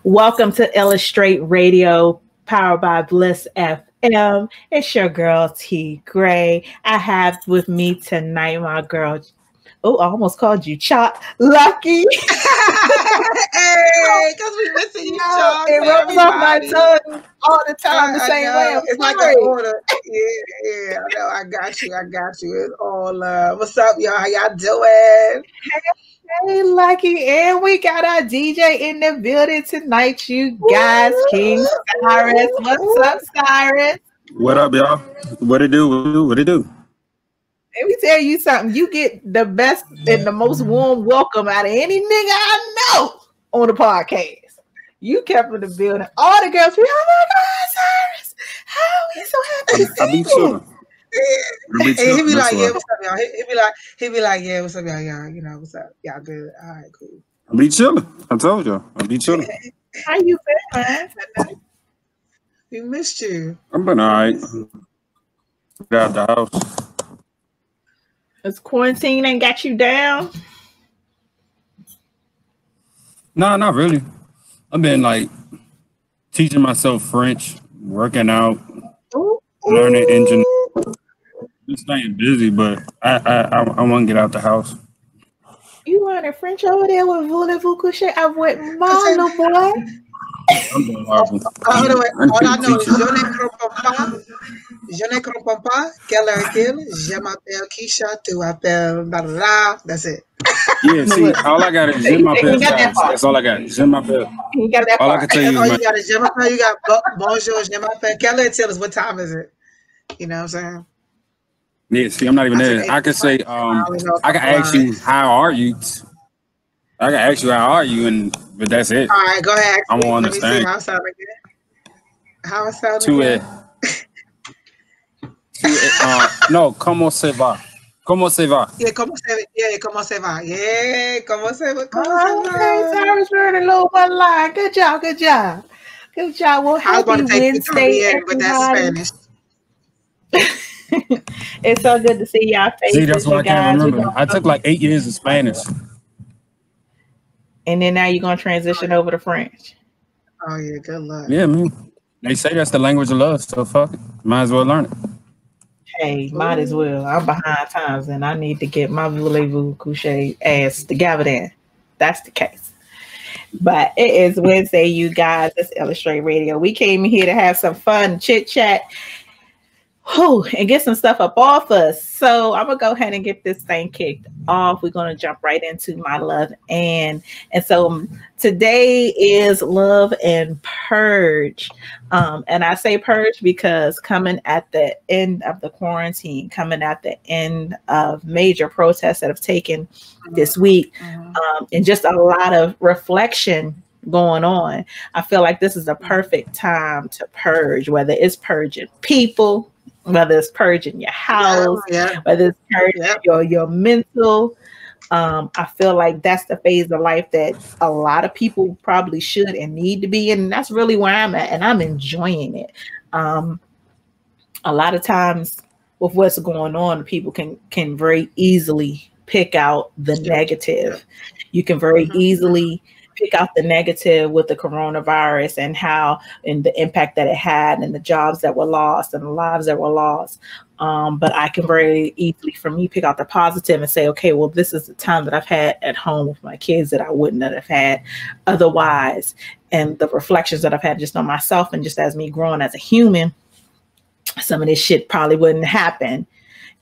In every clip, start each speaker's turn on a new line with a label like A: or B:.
A: Welcome to Illustrate Radio, powered by Bliss FM. It's your girl T Gray. I have with me tonight my girl. Oh, I almost called you Chop Lucky.
B: Hey, because we missing you, Chop.
A: It rolls off my tongue all the time the same way.
B: It's like an order. Yeah, I know. I got you. It's all what's up, y'all? How y'all doing?
A: Hey, Lucky, and we got our DJ in the building tonight, you guys. King Cyrus. What's up, Cyrus?
C: What up, y'all? What it do? What it do?
A: Let me tell you something. You get the best and the most warm welcome out of any nigga I know on the podcast. You kept in the building. All the girls be, oh my God, Cyrus. How are we so happy to see
C: I be chilling.
B: He be like, yeah, what's up, y'all? He be like, yeah, what's up, y'all? You know, what's up? Y'all good? All right, cool.
C: I be chilling. I told y'all. I be chilling.
A: How you feeling?
B: We missed you.
C: I've been all right. Got out the house.
A: Has quarantine ain't got you down?
C: Nah, not really. I've been like teaching myself French, working out, learning engineering. Just staying busy, but I want to get out the house.
A: You learning French over there with voulez-vous coucher avec moi, little boy?
C: I'm doing horrible.
B: All I know is je ne comprends pas, quelle heure est-il? Je m'appelle Keisha, tu appelles blah, blah, blah. That's it.
C: Yeah, see, all I got is je m'appelle. That's all I got. Je m'appelle.
A: You got that
C: all
A: part.
C: I can tell you
B: All
C: is
B: you got is je m'appelle, you got bonjour, je m'appelle. Quelle heure est-il is what time is it? You know what I'm saying?
C: yeah, see, I'm not even there. I can say, I can ask you, how are you? I can ask you, how are you? But that's it.
B: All right, go ahead.
C: I won't
B: Let me see
C: understand.
B: how it sounds again. How it sounds
C: To
B: again?
C: No, comment ça va? Comment ça va?
B: Yeah, comment ça va? Yeah, comment ça va? Yeah, comment ça va?
A: Okay, Cyrus learned a little one line. Good job. Well,
B: I was about
A: happy
B: to take
A: Wednesday,
B: you but that's
A: everybody.
B: Spanish.
A: It's so good to see y'all faces.
C: See, that's what I can't
A: guys.
C: remember. I took like 8 years of Spanish.
A: And then now you're going to transition over to French.
B: Oh, yeah, good luck.
C: Yeah, man. They say that's the language of love, so fuck it. Might as well learn it.
A: Hey, might as well. I'm behind times and I need to get my voulez-vous coucher ass together then. That's the case. But it is Wednesday, you guys. It's Illustrate Radio. We came here to have some fun, chit chat, and get some stuff up off us. So I'm gonna go ahead and get this thing kicked off. We're gonna jump right into my love and so today is love and purge. And I say purge because coming at the end of the quarantine, coming at the end of major protests that have taken this week, and just a lot of reflection going on, I feel like this is a perfect time to purge, whether it's purging people, whether it's purging your house, whether it's purging your mental. I feel like that's the phase of life that a lot of people probably should and need to be in. And that's really where I'm at, and I'm enjoying it. A lot of times with what's going on, people can very easily pick out the negative. You can very easily pick out the negative with the coronavirus and the impact that it had and the jobs that were lost and the lives that were lost. But I can very easily, for me, pick out the positive and say, okay, well, this is the time that I've had at home with my kids that I wouldn't have had otherwise. And the reflections that I've had just on myself and just as me growing as a human, some of this shit probably wouldn't happen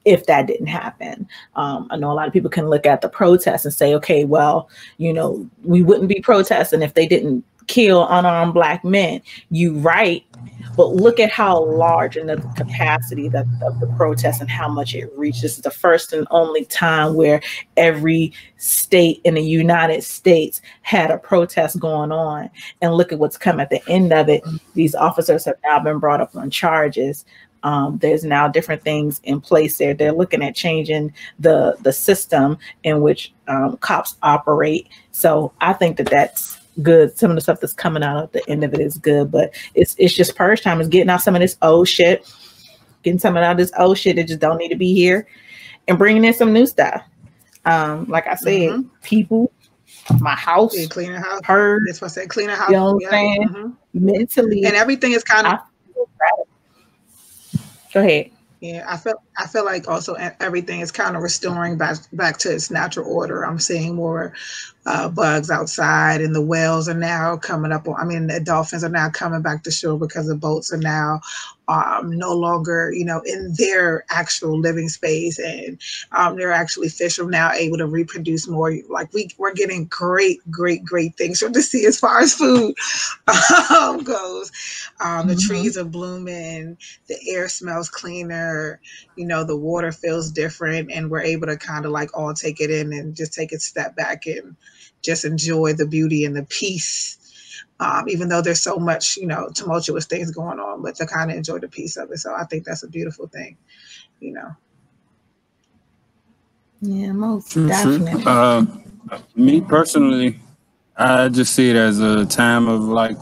A: if that didn't happen. I know a lot of people can look at the protests and say, okay, well, we wouldn't be protesting if they didn't kill unarmed Black men. You right, but look at how large and the capacity of the protest and how much it reached. This is the first and only time where every state in the United States had a protest going on. And look at what's come at the end of it. These officers have now been brought up on charges. There's now different things in place there. They're looking at changing the system in which cops operate. So I think that's good. Some of the stuff that's coming out at the end of it is good, but it's just purge time. It's getting out some of this old shit, that just don't need to be here, and bringing in some new stuff. Like I said, people my house,
B: cleaning house.
A: her.
B: That's what I said, cleaning house.
A: You know what I'm saying?
B: Mm-hmm.
A: Mentally,
B: and everything is kind of.
A: Go ahead.
B: Yeah, I feel like also everything is kind of restoring back to its natural order. I'm seeing more bugs outside, and the whales are now coming up. I mean, the dolphins are now coming back to shore because the boats are now no longer, in their actual living space, and they're actually fish are now able to reproduce more. Like we're getting great things from the sea as far as food goes. The trees are blooming, the air smells cleaner, the water feels different, and we're able to kind of like all take it in and just take a step back and just enjoy the beauty and the peace. Even though there's so much, tumultuous things going on, but to kind of enjoy the peace of it. So I think that's a beautiful thing,
A: Yeah, most definitely.
C: Me personally, I just see it as a time of like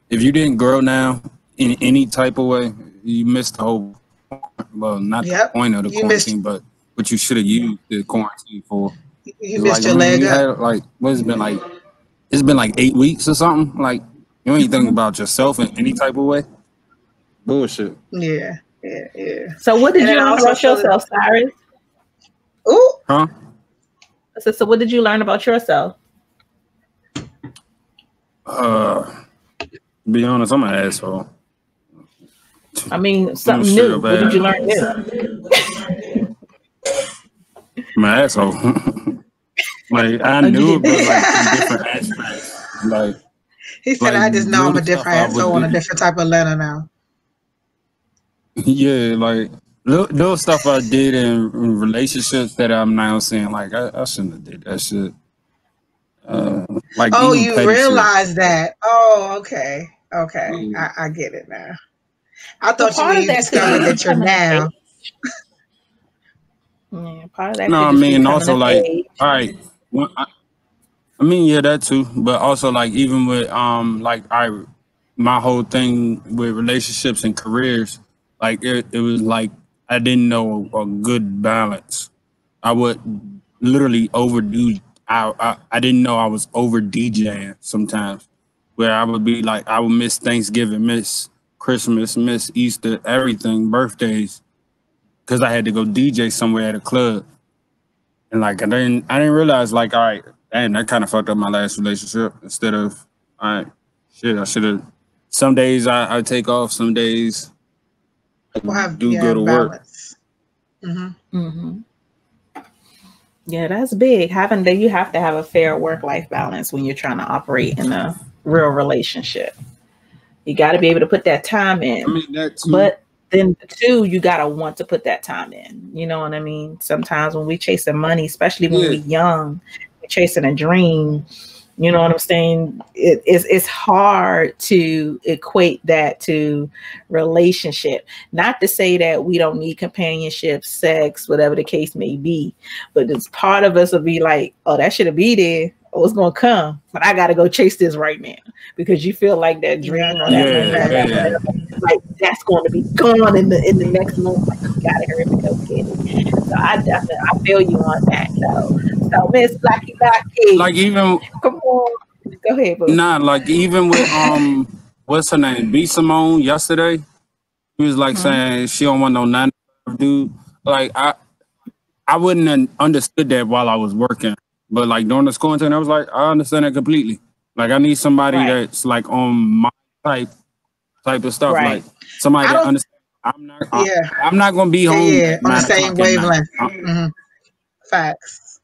C: if you didn't grow now in any type of way, you missed the whole, not the point of the quarantine, but what you should have used the quarantine for.
B: You missed your leg up.
C: It's been like 8 weeks or something. Like, you ain't thinking about yourself in any type of way. Bullshit.
B: Yeah.
A: So what did you learn about yourself, Cyrus?
B: Ooh.
C: Huh?
A: So what did you learn about yourself?
C: To be honest, I'm an asshole.
A: I mean, something new. What did you learn new?
C: I'm an asshole. Like, I knew it, but like in different aspects. Like,
B: he said, I just know I'm a different asshole on a different type of letter now.
C: Yeah, like little stuff I did in relationships that I'm now saying, like, I shouldn't have did that shit. Like,
B: oh, you realize that? Oh, okay. I get it now. I thought you discovered that you're now.
A: Yeah, part of that.
C: No, I mean, also like, all right. I mean, yeah, that too. But also, like, even with my whole thing with relationships and careers, like it was like I didn't know a good balance. I would literally overdo. I didn't know I was over DJing sometimes, where I would be like, I would miss Thanksgiving, miss Christmas, miss Easter, everything, birthdays, because I had to go DJ somewhere at a club. And like I didn't realize, like, all right, damn, that kind of fucked up my last relationship. Instead of, all right, shit, I should have. Some days I take off, some days I go to
B: balance.
C: work.
A: Yeah, that's big. You have to have a fair work-life balance when you're trying to operate in a real relationship. You got to be able to put that time in.
C: I mean, that too.
A: But then too, you got to want to put that time in. You know what I mean? Sometimes when we chasing money, especially when we're young, we're chasing a dream. You know what I'm saying? It's hard to equate that to relationship. Not to say that we don't need companionship, sex, whatever the case may be, but it's part of us will be like, oh, that should be there. Oh, it's gonna come, but I gotta go chase this right now because you feel like that dream or that like that's going to be gone in the next month. Like, you gotta hurry up and go get it. So I feel you on that. So Miss Blacky,
C: like even
A: come on, go ahead, boo.
C: Nah, like even with what's her name, B Simone yesterday, he was like saying she don't want no 9 to 5 dude. Like I wouldn't have understood that while I was working. But like during the quarantine, I was like, I understand that completely. Like I need somebody that's like on my type of stuff. Like somebody that understands. I'm not gonna be home
B: on the same wavelength. Facts.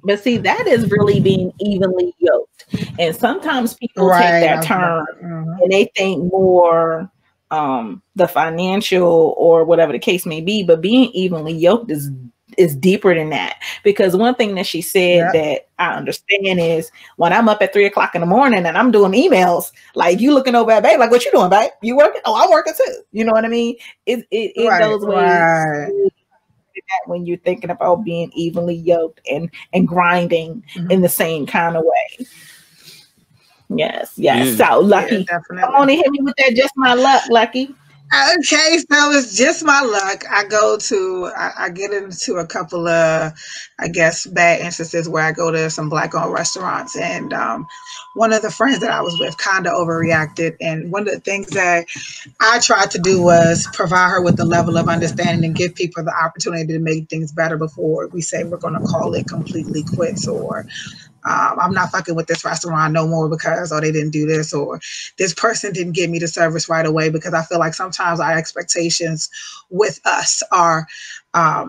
A: But see, that is really being evenly yoked. And sometimes people take that term and they think more the financial or whatever the case may be, but being evenly yoked is deeper than that. Because one thing that she said that I understand is when I'm up at 3 o'clock in the morning and I'm doing emails, like you looking over at babe, like, what you doing, babe? You working? Oh, I'm working too. You know what I mean? It goes ways when you're thinking about being evenly yoked and grinding in the same kind of way. Yes. So Lucky, come on and hit me with that. Just my luck, Lucky.
B: Okay, so it's just my luck. I get into a couple of, I guess, bad instances where I go to some Black-owned restaurants, and one of the friends that I was with kind of overreacted. And one of the things that I tried to do was provide her with the level of understanding and give people the opportunity to make things better before we say we're going to call it completely quits, or I'm not fucking with this restaurant no more because, oh, they didn't do this, or this person didn't give me the service right away, because I feel like sometimes our expectations with us are a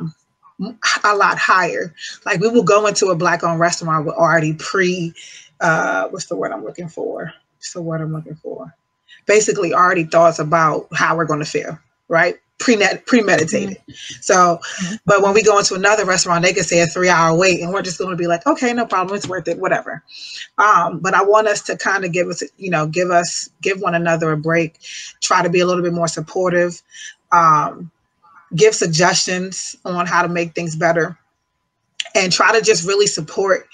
B: lot higher. Like, we will go into a Black-owned restaurant with already what's the word I'm looking for? Basically already thoughts about how we're going to feel, right? Premeditated. So, but when we go into another restaurant, they can say a 3-hour wait, and we're just going to be like, okay, no problem, it's worth it, whatever. But I want us to kind of give one another a break, try to be a little bit more supportive, give suggestions on how to make things better, and try to just really support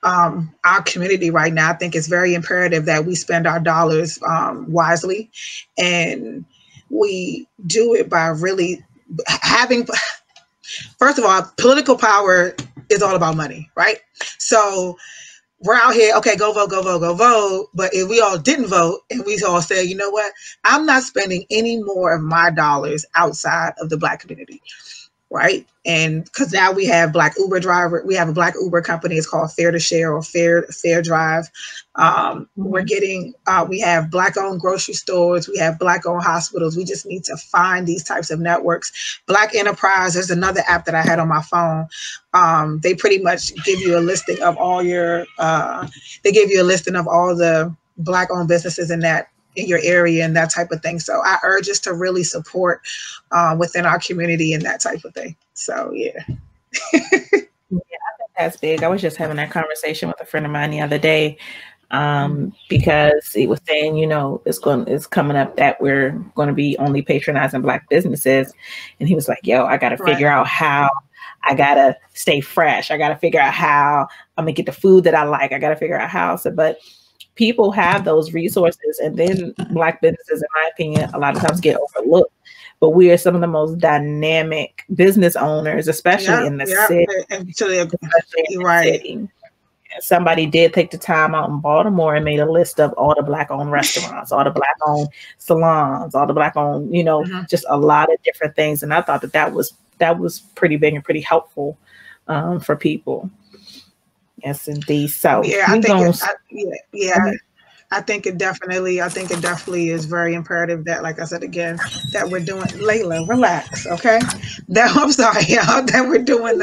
B: our community right now. I think it's very imperative that we spend our dollars wisely, and we do it by really having, first of all, political power is all about money, right? So we're out here, okay, go vote, go vote, go vote. But if we all didn't vote and we all said, you know what, I'm not spending any more of my dollars outside of the Black community, right? And because now we have Black Uber driver, we have a Black Uber company. It's called Fair to Share or Fair Drive. We're getting, we have Black-owned grocery stores. We have Black-owned hospitals. We just need to find these types of networks. Black Enterprise, there's another app that I had on my phone. They pretty much give you a listing of all your, they give you a listing of all the Black-owned businesses in your area and that type of thing. So I urge us to really support within our community and that type of thing. So yeah.
A: Yeah, I think that's big. I was just having that conversation with a friend of mine the other day, because he was saying, it's coming up that we're going to be only patronizing Black businesses, and he was like, "Yo, I got to figure out how I got to stay fresh. I got to figure out how I'm gonna get the food that I like. I got to figure out how." So, but people have those resources, and then Black businesses, in my opinion, a lot of times get overlooked. But we are some of the most dynamic business owners, especially in the city. City. Somebody did take the time out in Baltimore and made a list of all the Black-owned restaurants, all the Black-owned salons, all the Black-owned, just a lot of different things. And I thought that was pretty big and pretty helpful for people. Yes, indeed. So
B: I think it definitely is very imperative that, like I said again, that we're doing, Layla, relax, okay? I'm sorry, y'all, that we're doing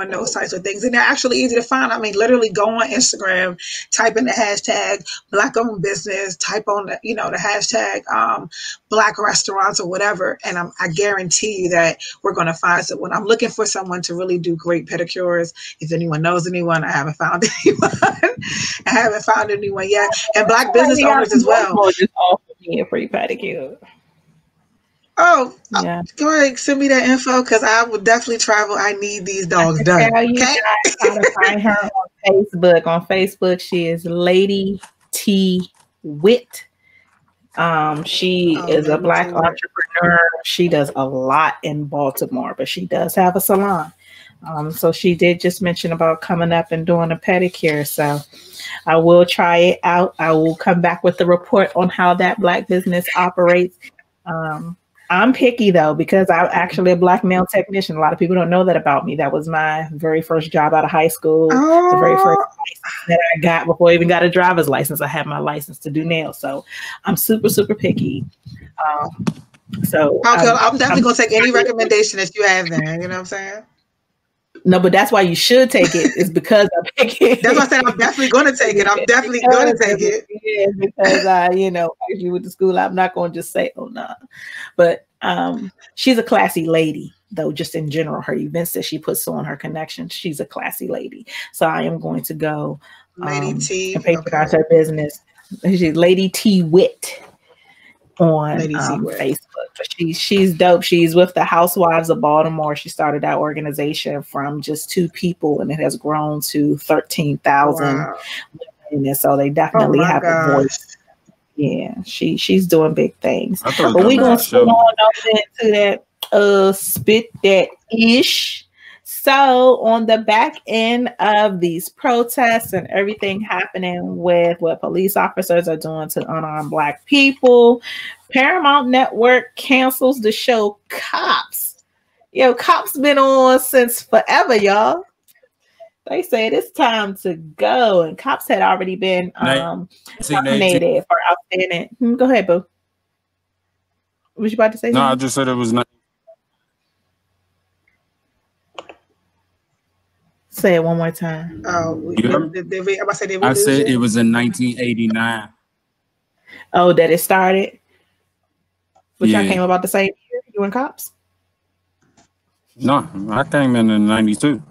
B: those types of things. And they're actually easy to find. I mean, literally go on Instagram, type in the hashtag Black-owned business, type on the hashtag Black restaurants or whatever. And I guarantee you that we're going to find someone. I'm looking for someone to really do great pedicures. If anyone knows anyone, I haven't found anyone yet. And Black business owners as well.
A: Just offer me a free pedicure.
B: Oh, yeah. Go ahead, send me that info, because I will definitely travel. I need these dogs done.
A: Tell you guys how to find her on Facebook. On Facebook, she is Lady T Witt. She is a Black entrepreneur. She does a lot in Baltimore, but she does have a salon. So she did just mention about coming up and doing a pedicure. So I will try it out. I will come back with the report on how that Black business operates. I'm picky though, because I'm actually a Black nail technician. A lot of people don't know that about me. That was my very first job out of high school. The very first license that I got before I even got a driver's license. I had my license to do nails. So I'm super, super picky. So
B: I'm definitely going to take any recommendation that you have there. You know what I'm saying?
A: No, but that's why you should take it. Is because I'm picky.
B: That's why I said I'm definitely going to take it. I'm definitely going to take it.
A: Yeah, because actually with the school, I'm not going to just say, oh, no. But she's a classy lady, though, just in general. Her events that she puts on, her connections, she's a classy lady. So I am going to go
B: Lady T
A: and patronize her business. She's Lady T Witt on Facebook. She's dope. She's with the Housewives of Baltimore. She started that organization from just 2 people, and it has grown to 13,000 women. And so they definitely have a voice. Yeah, she's doing big things.
C: I thought
A: But
C: that
A: we
C: was
A: gonna
C: a
A: swing
C: show.
A: on over into that spit that ish. So on the back end of these protests and everything happening with what police officers are doing to unarmed Black people, Paramount Network cancels the show Cops. Yo, Cops been on since forever, y'all. They said it's time to go, and Cops had already been
C: 1918.
A: nominated for outstanding. Go ahead, boo. Was you about to say
C: No, I
A: something?
C: just said it was not.
A: Say it one more time.
B: Oh,
C: You heard me?
B: I say did we
C: I
B: lose
C: said
B: you?
C: it was in 1989.
A: Oh, that it started. But y'all came
C: Yeah.
A: about the same year, you and Cops.
C: No, I came in 92.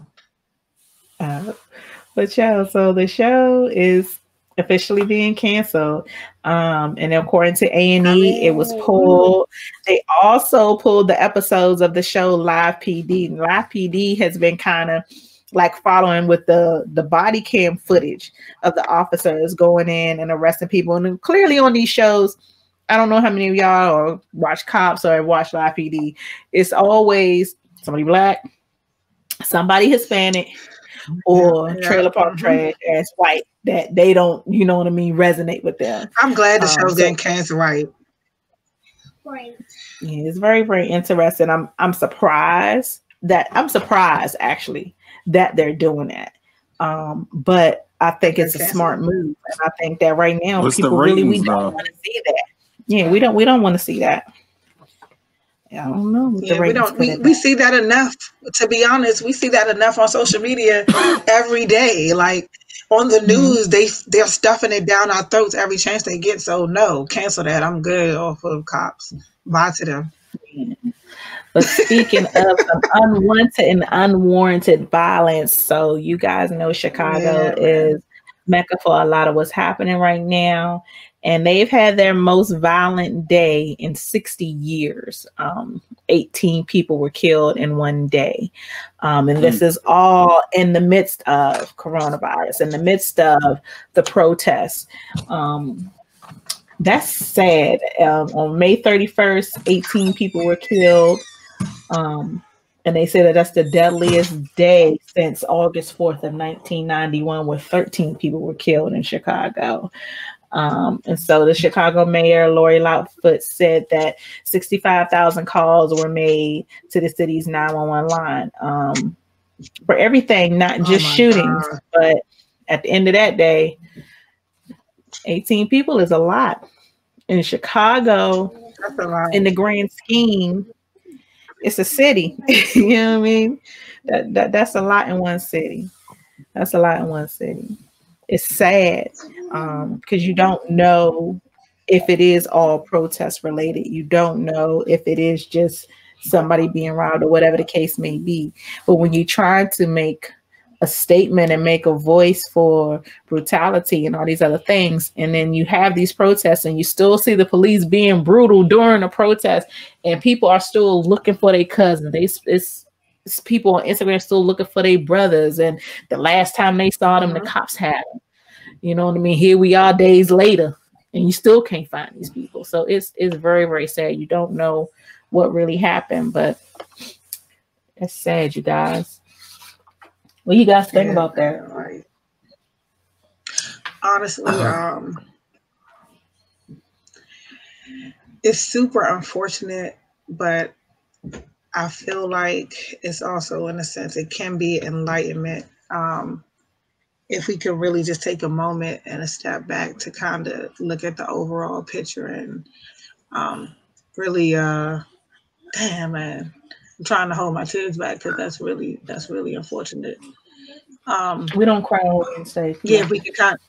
A: But yeah, so the show is officially being canceled. And according to A&E, it was pulled. They also pulled the episodes of the show Live PD. Live PD has been kind of like following with the body cam footage of the officers going in and arresting people. And clearly on these shows, I don't know how many of y'all or watch Cops or watch Live PD. It's always somebody Black, somebody Hispanic, or trailer park trash as white that they don't, you know what I mean, resonate with them.
B: I'm glad the show's getting canceled, right?
A: Yeah, it's very, very interesting. I'm surprised actually that they're doing that. But I think it's a smart move. And I think that right now
C: What's
A: people
C: the
A: really
C: ratings,
A: we don't
C: though?
A: want to see that. Yeah, we don't want to see that. I don't know. What
B: Yeah, we see that enough. To be honest, we see that enough on social media every day. Like on the news, they're stuffing it down our throats every chance they get. So no, cancel that. I'm good off of Cops. Bye to them.
A: Yeah. But speaking of some unwanted and unwarranted violence, so you guys know Chicago is mecca for a lot of what's happening right now. And they've had their most violent day in 60 years. 18 people were killed in one day. And this is all in the midst of coronavirus, in the midst of the protests. That's sad. On May 31st, 18 people were killed. And they say that that's the deadliest day since August 4th of 1991, where 13 people were killed in Chicago. And so the Chicago mayor, Lori Lightfoot, said that 65,000 calls were made to the city's 911 line for everything, not just shootings. God. But at the end of that day, 18 people is a lot. In Chicago,
B: that's a lot.
A: In the grand scheme, it's a city. You know what I mean? That's a lot in one city. That's a lot in one city. It's sad because you don't know if it is all protest related. You don't know if it is just somebody being robbed or whatever the case may be. But when you try to make a statement and make a voice for brutality and all these other things, and then you have these protests and you still see the police being brutal during a protest, and people are still looking for their cousins. It's people on Instagram still looking for their brothers, and the last time they saw them, the cops had them. You know what I mean? Here we are days later, and you still can't find these people. So it's very, very sad. You don't know what really happened, but it's sad, you guys. What do you guys think about that?
B: Right. Honestly, it's super unfortunate, but I feel like it's also, in a sense, it can be enlightenment. If we could really just take a moment and a step back to kind of look at the overall picture and really, damn, man, I'm trying to hold my tears back because that's really unfortunate.
A: We don't cry when we're safe.
B: Yeah, if we could kind of,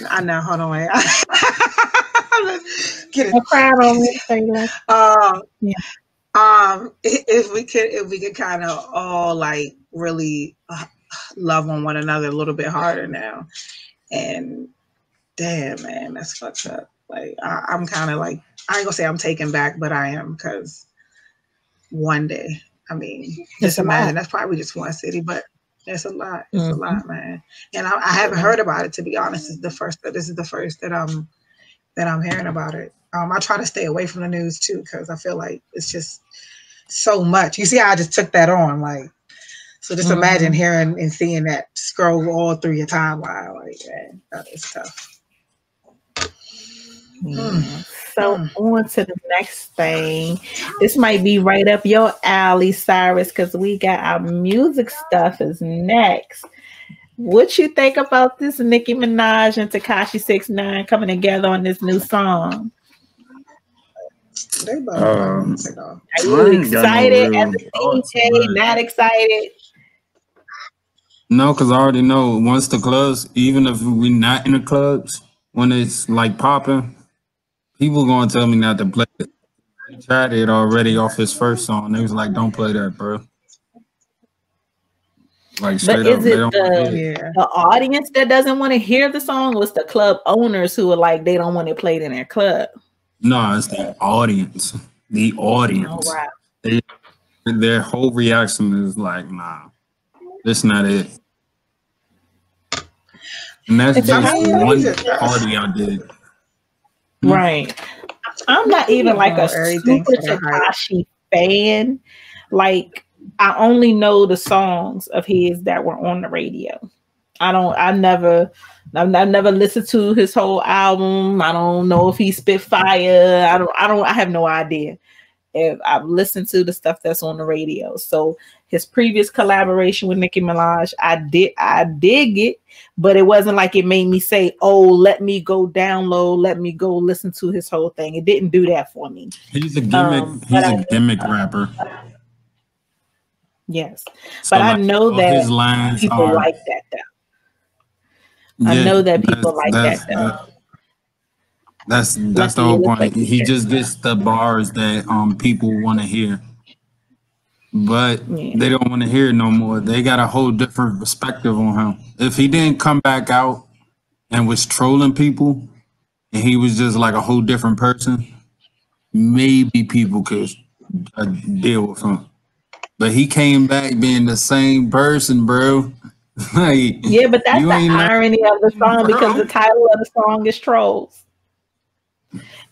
B: I know, hold on, wait. Get it.
A: Don't cry on me, Taylor.
B: If we could kind of all like really love on one another a little bit harder now, and damn, man, that's fucked up. Like I'm kind of like, I ain't gonna say I'm taken back, but I am, because one day, I mean, just imagine that's probably just one city, but it's a lot. It's a lot, man. And I haven't heard about it, to be honest. This is the first that I'm that I'm hearing about it. I try to stay away from the news too, because I feel like it's just so much. You see how I just took that on, like, so just imagine hearing and seeing that scroll all through your timeline. Like, man, that is tough.
A: So on to the next thing. This might be right up your alley, Cyrus, because we got our music stuff is next. What you think about this Nicki Minaj and Tekashi 6ix9ine coming together on this new song?
B: They both
A: are you excited as a DJ? Not excited?
C: No, because I already know once the clubs, even if we're not in the clubs, when it's like popping, people gonna tell me not to play it. He tried it already off his first song. They was like, "Don't play that, bro." Like straight
A: but is
C: up,
A: it the audience that doesn't want to hear the song, or it's the club owners who are like they don't want it played in their club?
C: No, it's the audience. The audience.
A: Oh, wow.
C: Their whole reaction is like, "Nah, that's not it." And that's just one party I did.
A: Right. I'm not even like a super Tekashi fan. Like, I only know the songs of his that were on the radio. I've never listened to his whole album. I don't know if he spit fire. I have no idea if I've listened to the stuff that's on the radio. So his previous collaboration with Nicki Minaj, I dig it, but it wasn't like it made me say, "Oh, let me go download, let me go listen to his whole thing." It didn't do that for me.
C: He's a gimmick. He's a gimmick rapper.
A: Yes, so but I know that
C: his lines
A: people like that though. I know that people like that though.
C: That's the whole point. He just gets the bars that people want to hear, but they don't want to hear it no more. They got a whole different perspective on him. If he didn't come back out and was trolling people, and he was just like a whole different person, maybe people could deal with him. But he came back being the same person, bro.
A: Like, yeah, but that's the irony of the song, because the title of the song is Trolls.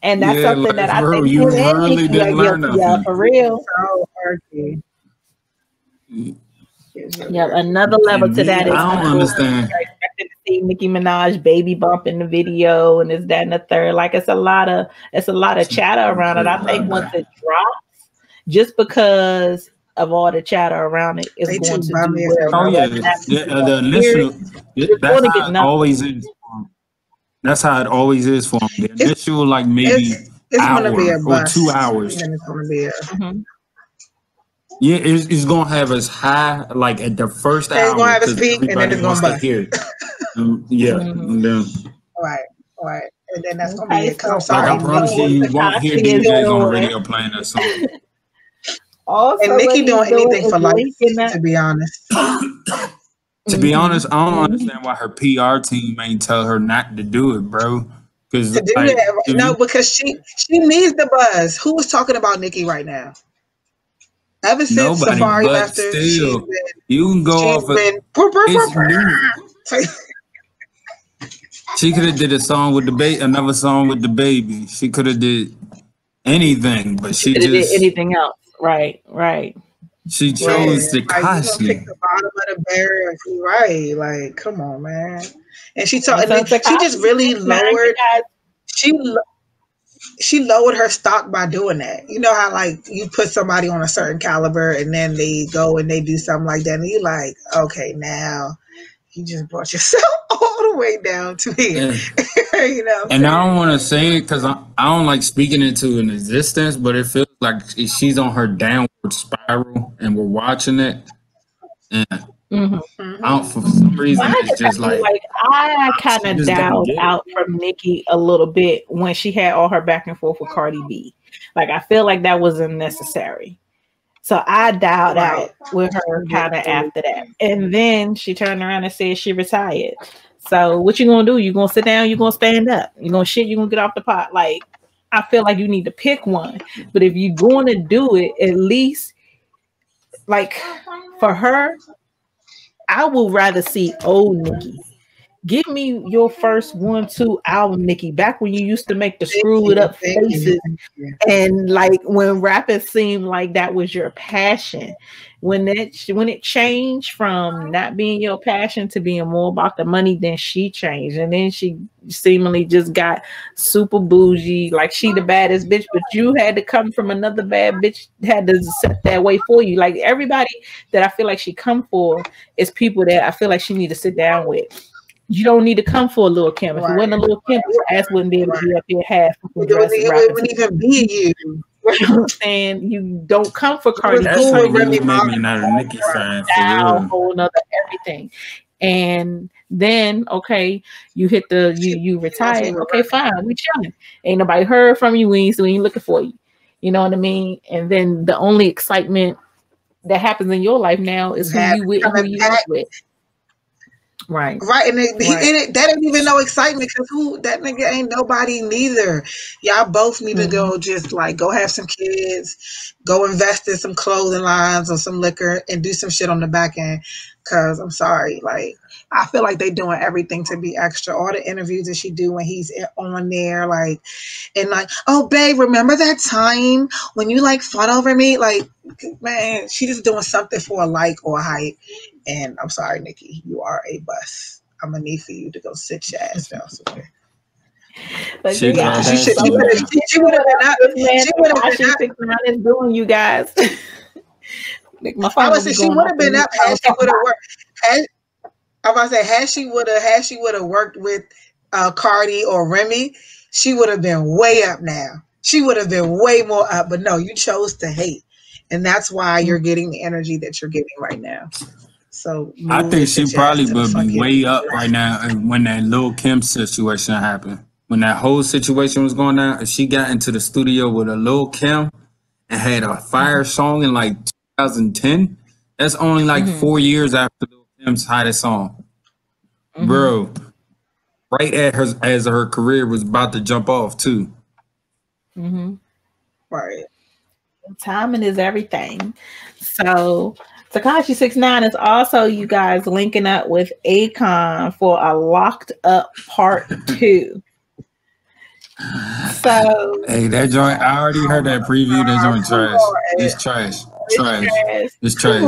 A: And that's something that I think
C: you really didn't learn nothing.
A: Yeah, for real. So yeah, another level to that is
C: I don't understand.
A: Expecting to see Nicki Minaj baby bump in the video, and is that and the third. Like, it's a lot of chatter around it. I think once it drops, just because of all the chatter around it, it's going to do well.
C: Oh yeah, the initial. That's how it always is. That's how it always is for him. The initial, like maybe hour or 2 hours.
B: And it's gonna be
C: yeah, it's gonna have us high like at the first hour.
B: It's gonna have us peak, and then it's gonna bust.
C: Yeah, and then
B: right, and then that's gonna be it. Because I'm sorry,
C: I promise you won't hear DJs on the radio playing that song.
B: Also, and Nicki doing anything for life, to be honest.
C: To be honest, I don't understand why her PR team ain't tell her not to do it, bro. Because
B: because she needs the buzz. Who was talking about Nicki right now? Ever since Safari left her,
C: still, you can go off. She could have did a song with another song with the baby. She could have did anything, but she just
A: did anything else. Right.
C: She chose Tekashi.
B: Pick the bottom of the barrel, right? Like, come on, man. And she just really lowered. She lowered her stock by doing that. You know how like you put somebody on a certain caliber, and then they go and they do something like that, and you like, okay, now you just brought yourself all the way down to here. You know.
C: And I don't want to say it because I don't like speaking into an existence, but it feels like she's on her downward spiral, and we're watching it. And for some reason, it's just like
A: I kind of dialed out from Nicki a little bit when she had all her back and forth with Cardi B. Like, I feel like that was unnecessary. So I dialed out with her kind of after that. And then she turned around and said she retired. So what you gonna do? You gonna sit down? You gonna stand up? You gonna shit? You gonna get off the pot? Like, I feel like you need to pick one. But if you're going to do it, at least, like, for her, I would rather see old Nicki Give me your first 1-2 album, Nikki. Back when you used to make the screw it up faces, and like when rapping seemed like that was your passion. When it changed from not being your passion to being more about the money, then she changed, and then she seemingly just got super bougie, like she the baddest bitch. But you had to come from another bad bitch, had to set that way for you. Like everybody that I feel like she come for is people that I feel like she need to sit down with. You don't need to come for a Lil Kim. If it wasn't a Lil Kim, your ass wouldn't be able to be up here half dressed.
B: It wouldn't even be you.
A: You know what I'm saying? You don't come for Cardi.
C: That's how you make me not a Nicki fan.
A: Down, whole nother everything. And then you hit the you retire. Okay, fine, we chilling. Ain't nobody heard from you. We ain't looking for you. You know what I mean? And then the only excitement that happens in your life now is who you with and who you not with. Right.
B: And that ain't even no excitement because that nigga ain't nobody neither. Y'all both need to go just like go have some kids, go invest in some clothing lines or some liquor and do some shit on the back end. Cause I'm sorry, like I feel like they doing everything to be extra. All the interviews that she do when he's on there, like, and like, oh babe, remember that time when you like fought over me? Like, man, she just doing something for a like or a hype. And I'm sorry, Nikki, you are a bus. I'm gonna need for you to go sit your ass down somewhere.
A: But she would have been doing you guys.
B: I would say she would have been up had she would have worked. I'm about to say had she would have worked with Cardi or Remy, she would have been way up now. She would have been way more up. But no, you chose to hate, and that's why you're getting the energy that you're getting right now. So
C: I think she probably would be way up right now when that Lil Kim situation happened. When that whole situation was going down, if she got into the studio with a Lil Kim and had a fire song in like 2010, that's only like 4 years after Lil Kim's hottest song. Bro, right at her as her career was about to jump off too.
B: Right.
A: Timing is everything. So Tekashi 6ix9ine is also, you guys, linking up with Akon for a Locked Up Part 2. So
C: hey, that joint, I already heard that preview. That joint trash. It's trash. It's trash.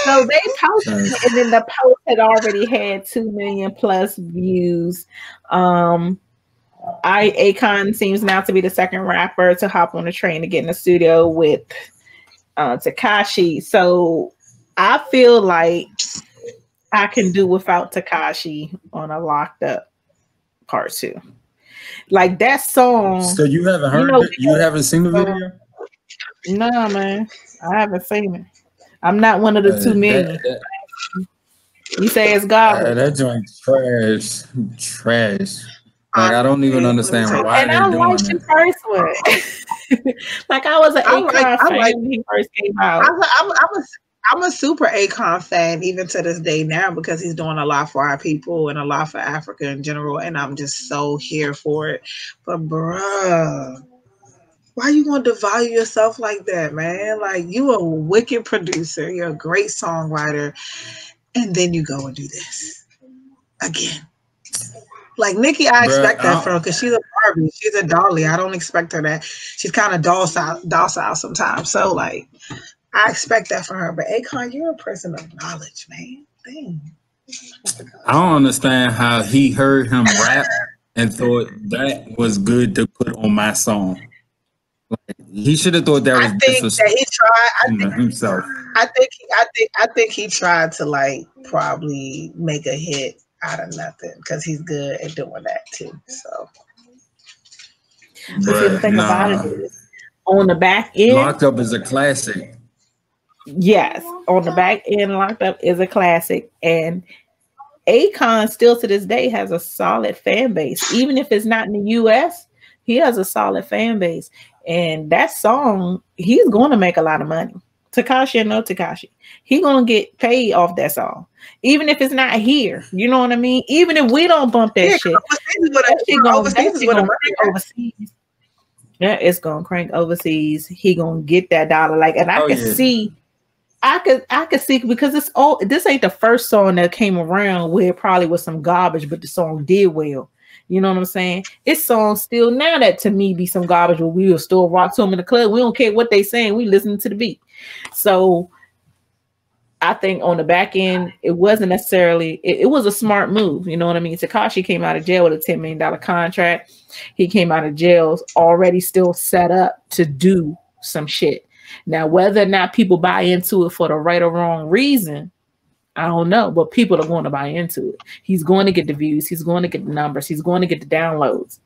A: So they posted it, and then the post had already had 2 million plus views. Akon seems now to be the second rapper to hop on the train to get in the studio with Tekashi. So I feel like I can do without Tekashi on a Locked Up Part 2. Like that song.
C: So you haven't heard it? You haven't seen the video?
A: No, man. I haven't seen it. I'm not one of the 2 million. You say it's garbage.
C: That joint's trash. Like I don't even understand why they're doing it.
A: And I watched the first one. Like I was an Akon fan when he first came out.
B: I'm a super Akon fan even to this day now because he's doing a lot for our people and a lot for Africa in general, and I'm just so here for it. But bruh, why you gonna devalue yourself like that, man? Like you a wicked producer, you're a great songwriter, and then you go and do this again. Like Nikki, I expect that from her because she's a Barbie, she's a dolly. I don't expect her that. She's kind of docile sometimes. So like, I expect that from her. But Akon, you're a person of knowledge, man. Dang.
C: I don't understand how he heard him rap and thought that was good to put on my song. Like, he should have thought that was disrespectful himself.
B: I think he tried to like probably make a hit out of nothing because he's good at doing that too. So,
A: but the thing about it is, on the back end,
C: Locked Up is a classic.
A: Yes, on the back end, Locked Up is a classic, and Akon still to this day has a solid fan base. Even if it's not in the US, he has a solid fan base. And that song, he's going to make a lot of money. Tekashi or no Tekashi, he's going to get paid off that song. Even if it's not here, you know what I mean? Even if we don't bump that shit, that shit going to crank overseas. Yeah, it's going to crank overseas. He going to get that dollar. Like, and I I could see, because this ain't the first song that came around where it probably was some garbage, but the song did well. You know what I'm saying? It's songs still now that to me be some garbage, but we will still rock to them in the club. We don't care what they saying. We listen to the beat. So I think on the back end, it wasn't necessarily, it was a smart move. You know what I mean? Tekashi came out of jail with a $10 million contract. He came out of jail already still set up to do some shit. Now, whether or not people buy into it for the right or wrong reason, I don't know, but people are going to buy into it. He's going to get the views. He's going to get the numbers. He's going to get the downloads.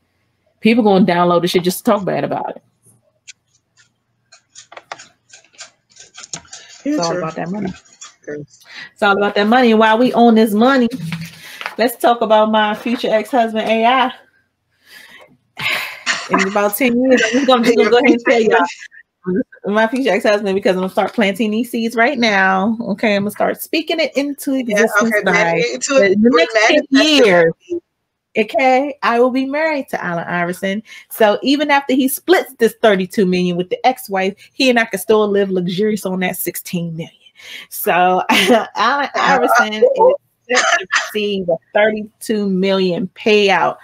A: People going to download the shit just to talk bad about it. It's all about that money. It's all about that money. And while we own this money, let's talk about my future ex-husband, AI. In about 10 years, I'm just gonna go ahead and tell y'all. My future ex-husband, because I'm gonna start planting these seeds right now. Okay, I'm gonna start speaking it into existence. The next 10 years. Okay, I will be married to Allen Iverson. So even after he splits this $32 million with the ex-wife, he and I can still live luxurious on that $16 million. So Allen Iverson is set to receive a $32 million payout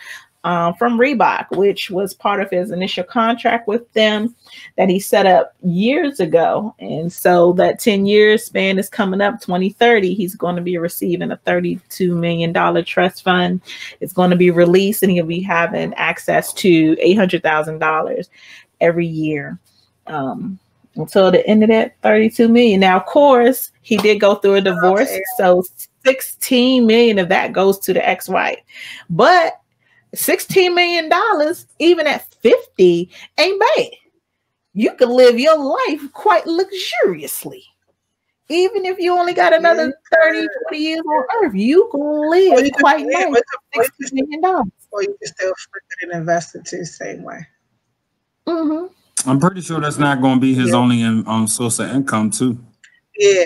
A: from Reebok, which was part of his initial contract with them that he set up years ago. And so that 10-year span is coming up 2030. He's going to be receiving a $32 million trust fund. It's going to be released, and he'll be having access to $800,000 every year until the end of that $32 million. Now, of course, he did go through a divorce, so $16 million of that goes to the ex-wife. But $16 million, even at 50, ain't bad. You could live your life quite luxuriously. Even if you only got another 30, 40 years on earth, you can live quite nice with $16 million.
B: Or you can still flip it and invest it too, same way.
A: Mm-hmm.
C: I'm pretty sure that's not going to be his only source of income too.
B: Yeah.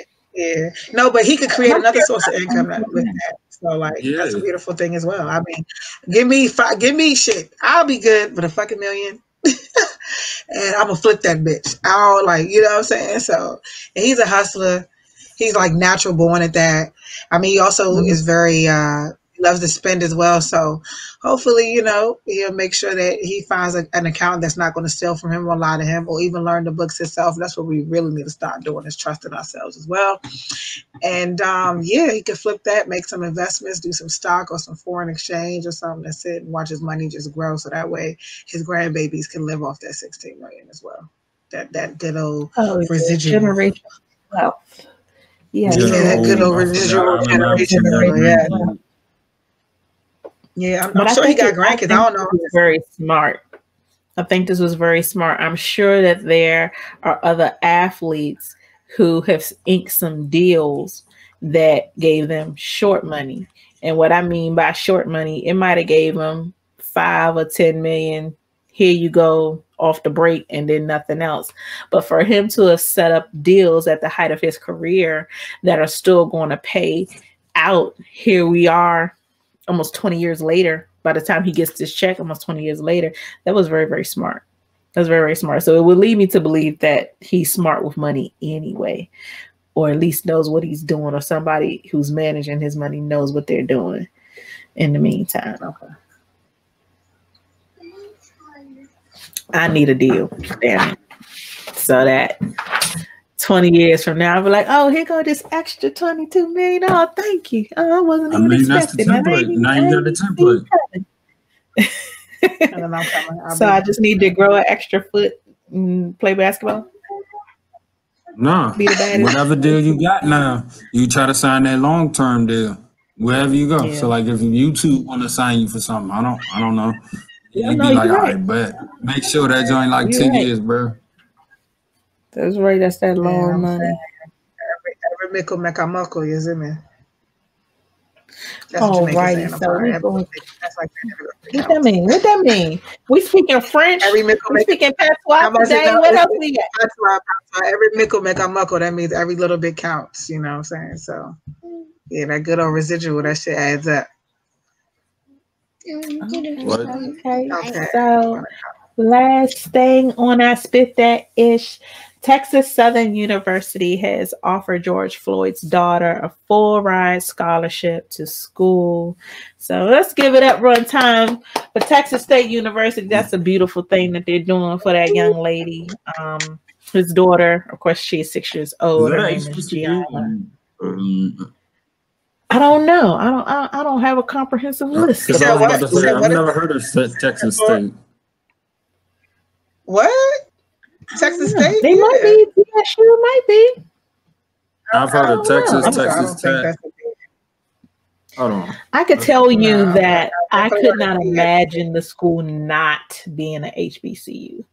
B: No, but he could create another source of income with that. So that's a beautiful thing as well. I mean, give me shit. I'll be good with a fucking million. And I'm gonna flip that bitch. I'll you know what I'm saying? So, and he's a hustler. He's natural born at that. I mean, he also is very loves to spend as well. So hopefully, he'll make sure that he finds an account that's not going to steal from him or lie to him, or even learn the books himself. That's what we really need to start doing, is trusting ourselves as well. And he could flip that, make some investments, do some stock or some foreign exchange or something. That's it, and watch his money just grow. So that way his grandbabies can live off that $16 million as well. That good old residual
A: generational wealth.
B: Yeah, that good old residual generational. Yeah, I'm sure he got grandkids. I don't know.
A: Very smart. I think this was very smart. I'm sure that there are other athletes who have inked some deals that gave them short money. And what I mean by short money, it might have gave them 5 or 10 million. Here you go, off the break, and then nothing else. But for him to have set up deals at the height of his career that are still going to pay out, here we are almost 20 years later. By the time he gets this check, almost 20 years later, that was very, very smart. That's very, very smart. So it would lead me to believe that he's smart with money anyway, or at least knows what he's doing, or somebody who's managing his money knows what they're doing in the meantime. Okay. I need a deal. Damn it. So that 20 years from now, I'll be like, oh, here go this extra $22 million. Oh, thank you. Oh, I wasn't even expecting
C: that. Now you got the
A: template. So I just need to grow an extra foot and play basketball?
C: No. Whatever deal you got now, you try to sign that long-term deal wherever you go. Yeah. So if YouTube want to sign you for something, I don't know. You be like, all right, but make sure that joint 10 years, bro.
A: That's right. That's that long money.
B: Every mickle make a muckle, you see me?
A: Oh, right. So what that mean? What that mean? We speaking French? We speaking patois today? What else we got?
B: Patois. Every mickle make a muckle. That means every little bit counts. You know what I'm saying? So, yeah, that good old residual, that shit adds up.
A: Okay. So last thing on our Spit That Ish Texas Southern University has offered George Floyd's daughter a full ride scholarship to school. So let's give it up run time for Texas State University. That's a beautiful thing that they're doing for that young lady. His daughter, of course, she is 6 years old. Her name is Gianna. I don't know. I don't have a comprehensive list.
C: Because I was about to say, I've never heard of Texas State.
B: What? Texas State?
A: They might be. Yeah, sure might be.
C: I've heard of Texas, Texas Tech. Hold on.
A: I could tell you that I could not imagine the school not being an HBCU,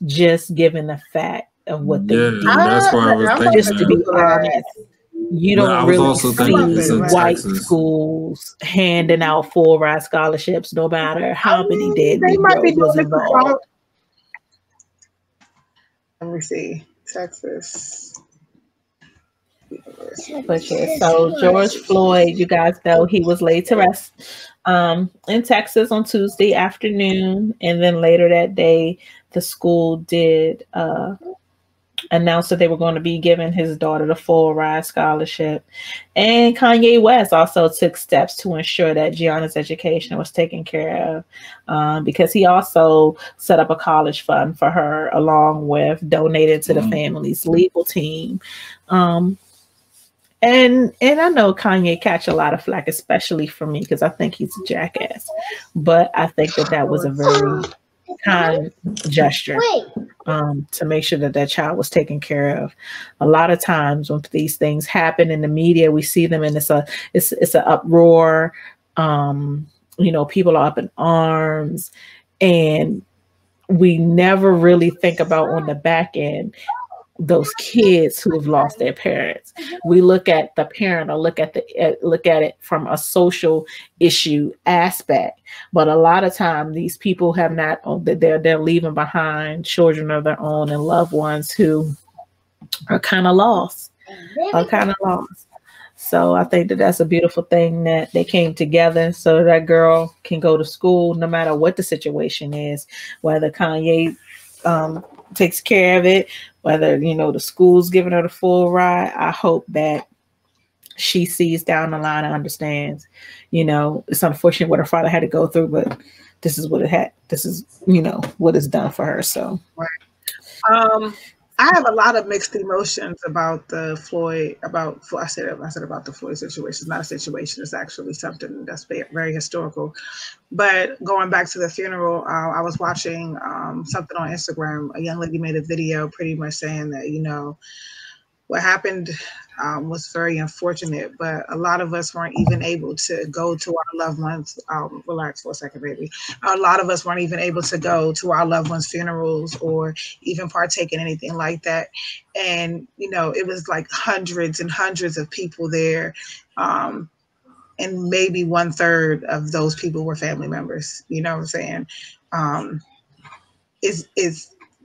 A: just given the fact of what they do.
C: That's why I was thinking.
A: Just to be honest, you don't really see white schools handing out full ride scholarships, no matter how many dead Negroes was involved.
B: Let me see, Texas.
A: But yeah, so George Floyd, you guys know he was laid to rest in Texas on Tuesday afternoon, and then later that day, the school did announced that they were going to be giving his daughter the full ride scholarship. And Kanye West also took steps to ensure that Gianna's education was taken care of, because he also set up a college fund for her, along with donated to the family's legal team. And I know Kanye catch a lot of flack, especially for me, because I think he's a jackass. But I think that was a very kind gesture to make sure that child was taken care of. A lot of times when these things happen in the media, we see them and it's an uproar. People are up in arms, and we never really think about on the back end those kids who have lost their parents. We look at the parent or look at it from a social issue aspect, but a lot of time these people have not. They're leaving behind children of their own and loved ones who are kind of lost. So I think that's a beautiful thing that they came together so that girl can go to school no matter what the situation is, whether Kanye takes care of it, whether the school's giving her the full ride. I hope that she sees down the line and understands. It's unfortunate what her father had to go through, but this is what it had. This is what it's done for her. So
B: I have a lot of mixed emotions about the Floyd. I said about the Floyd situation. It's not a situation. It's actually something that's very historical. But going back to the funeral, I was watching something on Instagram. A young lady made a video pretty much saying that what happened was very unfortunate, but a lot of us weren't even able to go to our loved ones. Relax for a second, baby. A lot of us weren't even able to go to our loved ones' funerals or even partake in anything like that. And, it was like hundreds and hundreds of people there. And maybe 1/3 of those people were family members. You know what I'm saying?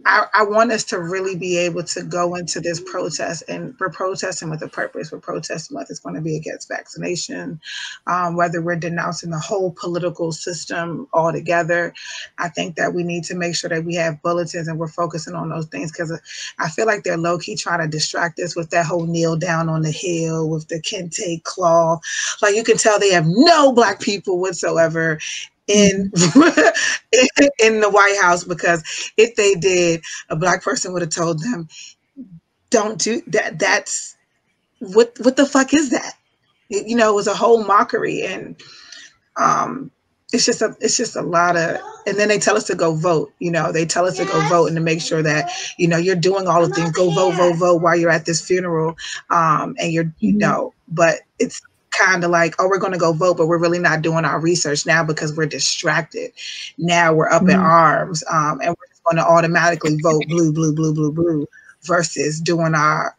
B: I want us to really be able to go into this protest, and we're protesting with a purpose. We're protesting whether it's going to be against vaccination, whether we're denouncing the whole political system altogether. I think that we need to make sure that we have bulletins and we're focusing on those things, because I feel like they're low-key trying to distract us with that whole kneel down on the hill with the kente cloth. Like, you can tell they have no Black people whatsoever in the White House, because if they did, a Black person would have told them, don't do that. That's what the fuck is that? It was a whole mockery, and it's just a lot of, and then they tell us to go vote. They tell us to go vote and to make sure that you're doing all the things. Go vote while you're at this funeral, and you're but it's kind of like, oh, we're going to go vote, but we're really not doing our research now because we're distracted. Now we're up in arms, and we're just going to automatically vote blue, blue, blue, blue, blue, versus doing our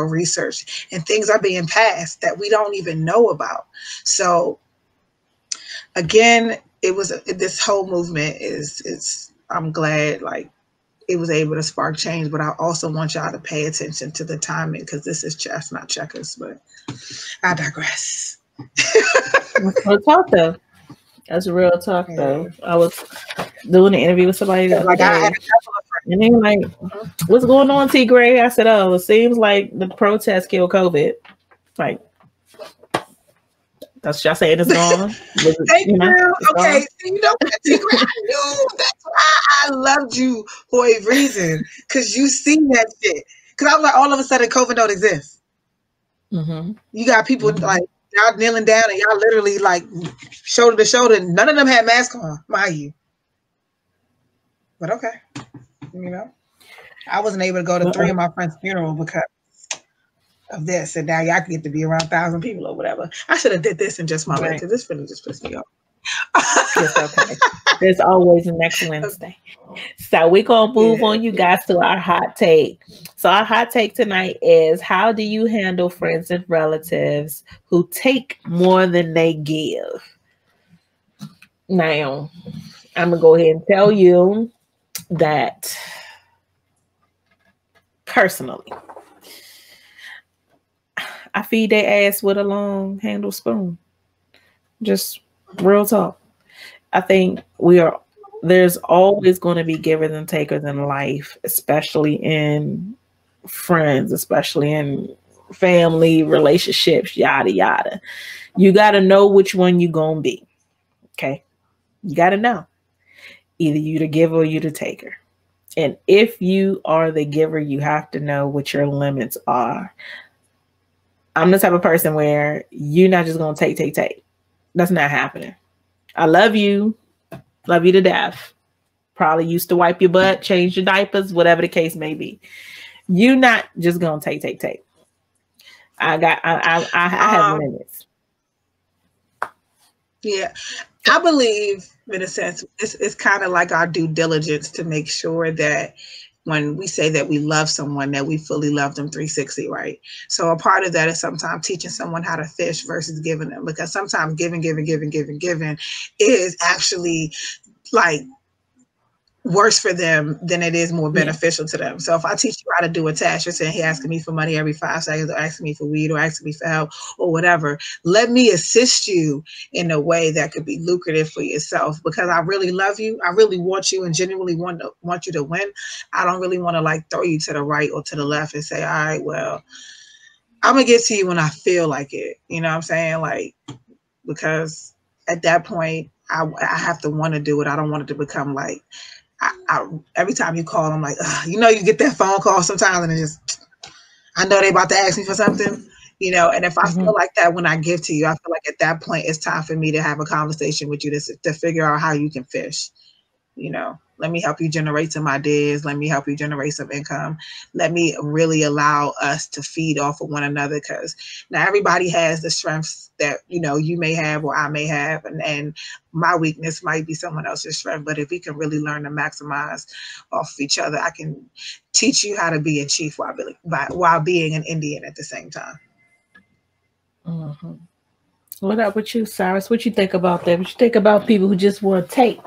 B: research. And things are being passed that we don't even know about. So again, this whole movement is I'm glad it was able to spark change, but I also want y'all to pay attention to the timing, because this is chess, not checkers. But I digress.
A: That's real talk, though. That's real talk, though. I was doing an interview with somebody.
B: I had a couple of
A: And then like, what's going on, T Gray? I said, oh, it seems like the protest killed COVID. Like, that's y'all saying it's gone.
B: Thank you. Okay, so you know what, T Gray? I knew that's why I loved you for a reason, because you seen that shit. Because I was like, all of a sudden, COVID don't exist.
A: Mm-hmm.
B: You got people like y'all kneeling down and y'all literally like shoulder to shoulder. None of them had masks on, mind you. But okay, you know, I wasn't able to go to 3 of my friends' funerals because of this, and now y'all can get to be around 1,000 people or whatever. I should have did this in just my life because this really just pissed me off.
A: It's okay. There's always next Wednesday. So we're going to move on, you guys, to our hot take. So our hot take tonight is, how do you handle friends and relatives who take more than they give? Now, I'm going to go ahead and tell you that personally, I feed their ass with a long handle spoon. Just real talk. I think there's always going to be givers and takers in life, especially in friends, especially in family relationships, yada, yada. You got to know which one you're going to be. Okay. You got to know. Either you the giver or you the taker. And if you are the giver, you have to know what your limits are. I'm the type of person where you're not just going to take. That's not happening. I love you. Love you to death. Probably used to wipe your butt, change your diapers, whatever the case may be. You're not just going to take. I have limits.
B: Yeah. I believe, in a sense, it's kind of like our due diligence to make sure that when we say that we love someone, that we fully love them 360, right? So a part of that is sometimes teaching someone how to fish versus giving them, because sometimes giving is actually like worse for them than it is more beneficial to them. So if I teach you how to do a task, you're saying, he asking me for money every 5 seconds, or asking me for weed, or asking me for help, or whatever. Let me assist you in a way that could be lucrative for yourself, because I really love you. I really want you and genuinely want you to win. I don't really want to like throw you to the right or to the left and say, all right, well, I'm gonna get to you when I feel like it. You know what I'm saying? Like, because at that point, I have to want to do it. I don't want it to become like, every time you call, I'm like, you know, you get that phone call sometimes and it just, I know they about to ask me for something, you know, and if I feel like that when I give to you, I feel like at that point it's time for me to have a conversation with you to figure out how you can fish. You know, let me help you generate some ideas. Let me help you generate some income. Let me really allow us to feed off of one another, because now everybody has the strengths that, you know, you may have or I may have, and my weakness might be someone else's strength. But if we can really learn to maximize off of each other, I can teach you how to be a chief while being an Indian at the same time.
A: Mm-hmm. What up with you, Cyrus? What you think about that? What you think about people who just want to take?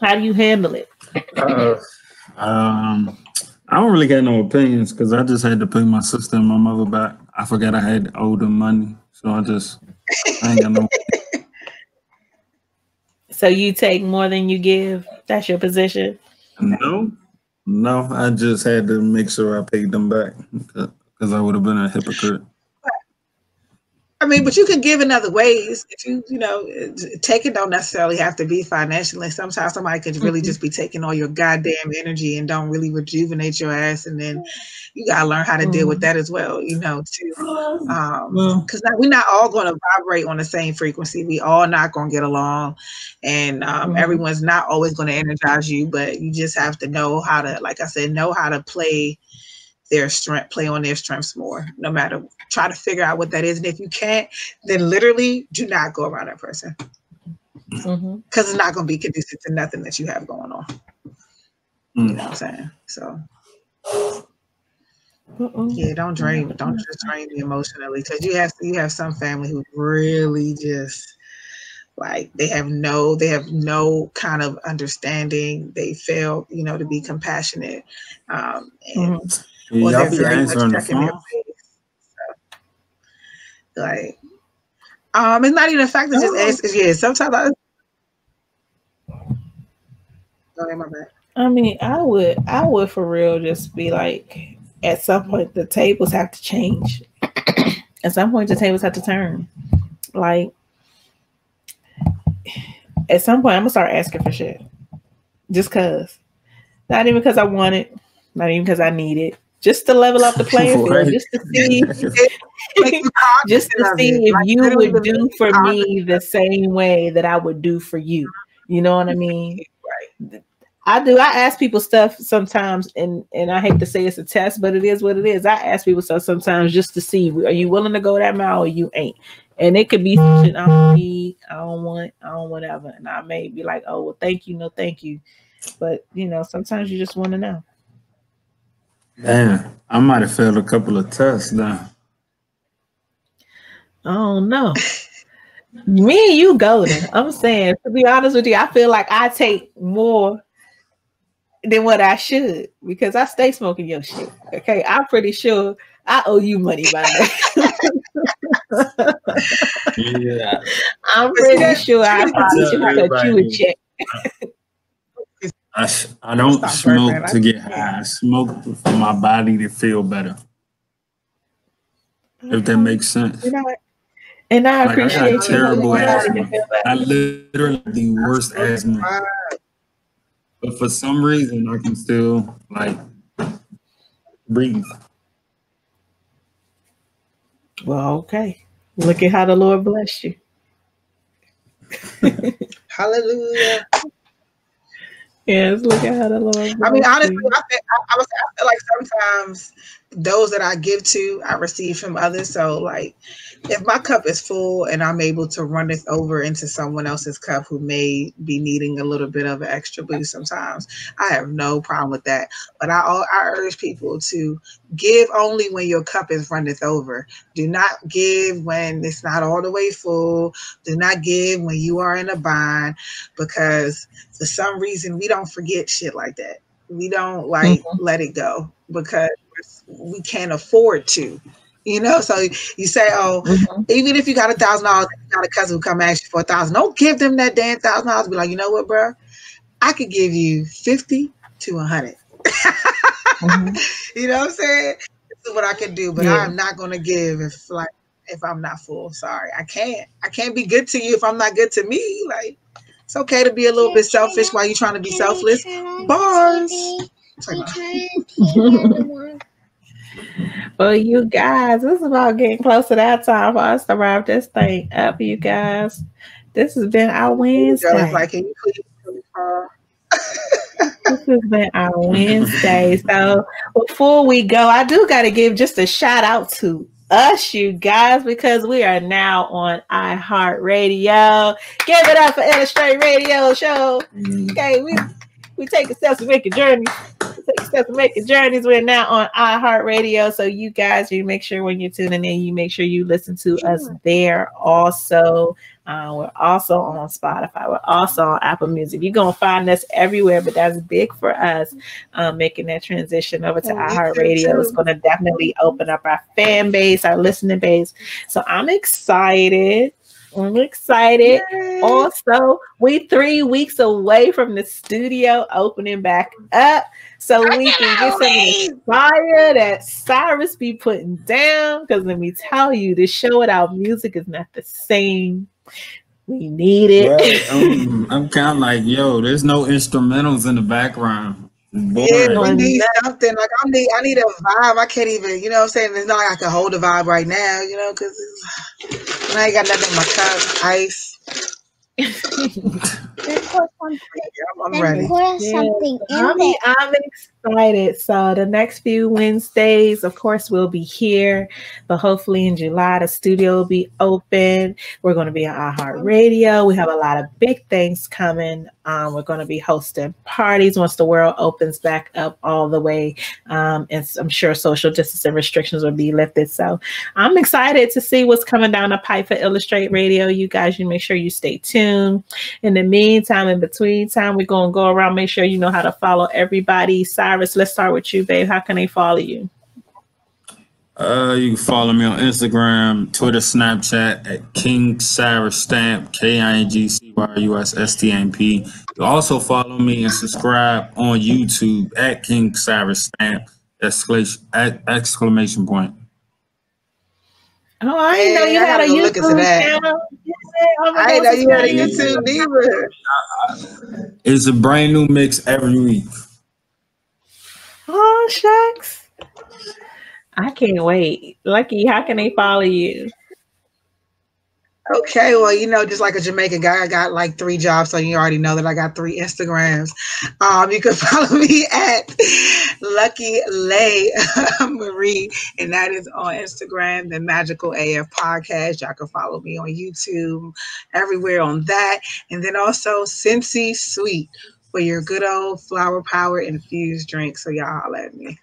A: How do you handle it?
C: I don't really got no opinions, because I just had to pay my sister and my mother back. I forgot I had owed them money, so I ain't got no.
A: So you take more than you give? That's your position?
C: No, I just had to make sure I paid them back, because I would have been a hypocrite.
B: I mean, but you can give in other ways. If you know, taking don't necessarily have to be financially. Sometimes somebody could really just be taking all your goddamn energy and don't really rejuvenate your ass. And then you got to learn how to deal with that as well, you know, too. Because we're not all going to vibrate on the same frequency. We all not going to get along. And everyone's not always going to energize you, but you just have to know how to, like I said, know how to play on their strengths more, no matter, try to figure out what that is. And if you can't, then literally do not go around that person, because it's not going to be conducive to nothing that you have going on. You know what I'm saying? So yeah, don't just drain me emotionally, because you have some family who really just like they have no kind of understanding. They fail, you know, to be compassionate, and or they're very much stuck in their face. So, like, it's not even a fact that just ask. Yeah, sometimes I. Go ahead, my bad.
A: I mean, I would for real just be like, at some point the tables have to change. At some point the tables have to turn. Like, at some point I'm gonna start asking for shit. Just cause. Not even because I want it, not even because I need it. Just to level up the playing field, just to see, just to see if you would do for me the same way that I would do for you. You know what I mean? Right. I do. I ask people stuff sometimes, and I hate to say it's a test, but it is what it is. I ask people stuff sometimes just to see, are you willing to go that mile or you ain't? And it could be shit I don't need, I don't want, I don't whatever. And I may be like, oh, well, thank you, no thank you. But, sometimes you just want to know.
C: Damn, I might have failed a couple of tests now.
A: Oh, no. Me and you golden. I'm saying, to be honest with you, I feel like I take more than what I should because I stay smoking your shit. Okay, I'm pretty sure I owe you money by now.
C: Yeah.
A: I'm pretty sure I probably should cut you a check.
C: I don't smoke to get high. I smoke for my body to feel better. If that makes sense.
A: And I appreciate
C: I got terrible asthma. I literally have the worst asthma. But for some reason, I can still breathe.
A: Well, okay. Look at how the Lord blessed you.
B: Hallelujah.
A: Yes, look at how the Lord blessed
B: I mean, honestly,
A: you.
B: I feel like sometimes those that I give to, I receive from others. So, like, if my cup is full and I'm able to run this over into someone else's cup who may be needing a little bit of an extra boost sometimes, I have no problem with that. But I urge people to give only when your cup is runneth over. Do not give when it's not all the way full. Do not give when you are in a bind, because for some reason we don't forget shit like that. We don't let it go because we can't afford to. So you say, oh, even if you got $1,000, you got a cousin who come ask you for $1,000, don't give them that damn $1,000. Be like, you know what, bro? I could give you 50 to 100. You know what I'm saying? This is what I can do, but I'm not gonna give if I'm not full. Sorry, I can't be good to you if I'm not good to me. Like, it's okay to be a little bit selfish while you're trying to be selfless. Bars.
A: Well, you guys, this is about getting close to that time for us to wrap this thing up, you guys. This has been our Wednesday.
B: Can you please
A: This has been our Wednesday. So before we go, I do got to give just a shout out to us, you guys, because we are now on iHeartRadio. Give it up for Illustrate Radio Show. Okay, we take steps to make a journey. We're now on iHeartRadio. So you guys, you make sure when you're tuning in, you make sure you listen to us there also. We're also on Spotify. We're also on Apple Music. You're going to find us everywhere, but that's big for us. Making that transition over to iHeartRadio is going to definitely open up our fan base, our listening base. So I'm excited. Yay. Also, we 3 weeks away from the studio opening back up, so we can get some of the fire that Cyrus be putting down. Because let me tell you, the show without music is not the same. We need it.
C: Right. I'm kind of like, yo, there's no instrumentals in the background.
B: Yeah, we need something. Like I need a vibe. I can't even, you know what I'm saying? It's not like I can hold the vibe right now, because I ain't got nothing in my cup. Ice. I'm ready.
A: I'm excited. So the next few Wednesdays, of course, we'll be here, but hopefully in July the studio will be open. We're going to be on iHeartRadio. We have a lot of big things coming. We're going to be hosting parties once the world opens back up all the way, and I'm sure social distancing restrictions will be lifted. So I'm excited to see what's coming down the pipe for Illustrate Radio. You guys, you make sure you stay tuned. In the meantime, in between time, we're going to go around, make sure you know how to follow everybody. Cyrus, let's start with you, babe. How can they follow you?
C: You can follow me on Instagram, Twitter, Snapchat at King Cyrus Stamp, KINGCYUSSTAMP. You also follow me and subscribe on YouTube at King Cyrus Stamp, exclamation point.
A: Oh, I didn't know you had a YouTube channel.
B: I didn't know you had a YouTube either.
C: It's a brand new mix every week.
A: Oh, shucks. I can't wait. Lucky, how can they follow you?
B: Okay, well, just like a Jamaican guy, I got like 3 jobs, so you already know that I got 3 Instagrams. You can follow me at Lucky Lay Marie, and that is on Instagram, the Magical AF Podcast. Y'all can follow me on YouTube, everywhere on that. And then also Cincy Sweet for your good old flower power infused drink. So y'all holla at me.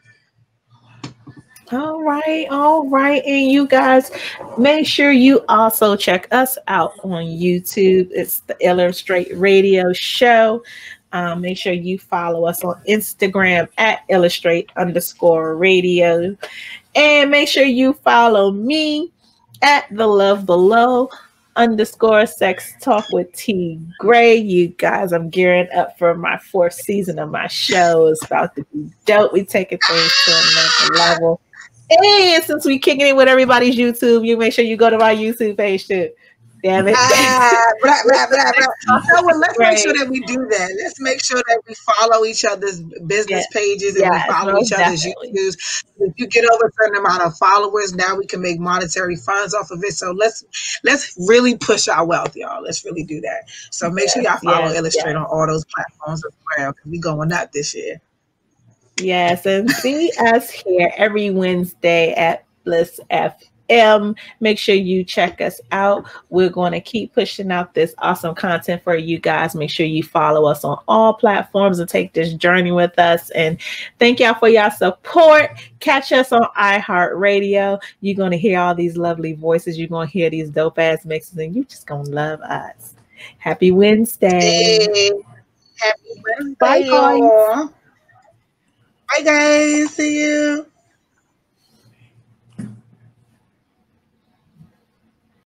A: All right. And you guys, make sure you also check us out on YouTube. It's the Illustrate Radio Show. Make sure you follow us on Instagram at illustrate_radio. And make sure you follow me at the Love Below _sex talk with T Gray. You guys, I'm gearing up for my 4th season of my show. It's about to be dope. We taking things to another level. And since we kicking it with everybody's YouTube, you make sure you go to my YouTube page too. Damn it.
B: Let's make sure that we do that. Let's make sure that we follow each other's business pages and we follow each other's YouTubes. If you get over a certain amount of followers, now we can make monetary funds off of it. So let's really push our wealth, y'all. Let's really do that. So make sure y'all follow Illustrate on all those platforms as well, because we're going up this year.
A: Yes, and see us here every Wednesday at Bliss FM. Make sure you check us out. We're going to keep pushing out this awesome content for you guys. Make sure you follow us on all platforms and take this journey with us. And thank y'all for y'all support. Catch us on iHeartRadio. You're going to hear all these lovely voices. You're going to hear these dope ass mixes, and you're just going to love us. Happy Wednesday.
B: Hey, happy Wednesday.
A: Bye, guys.
B: Bye, guys. See you.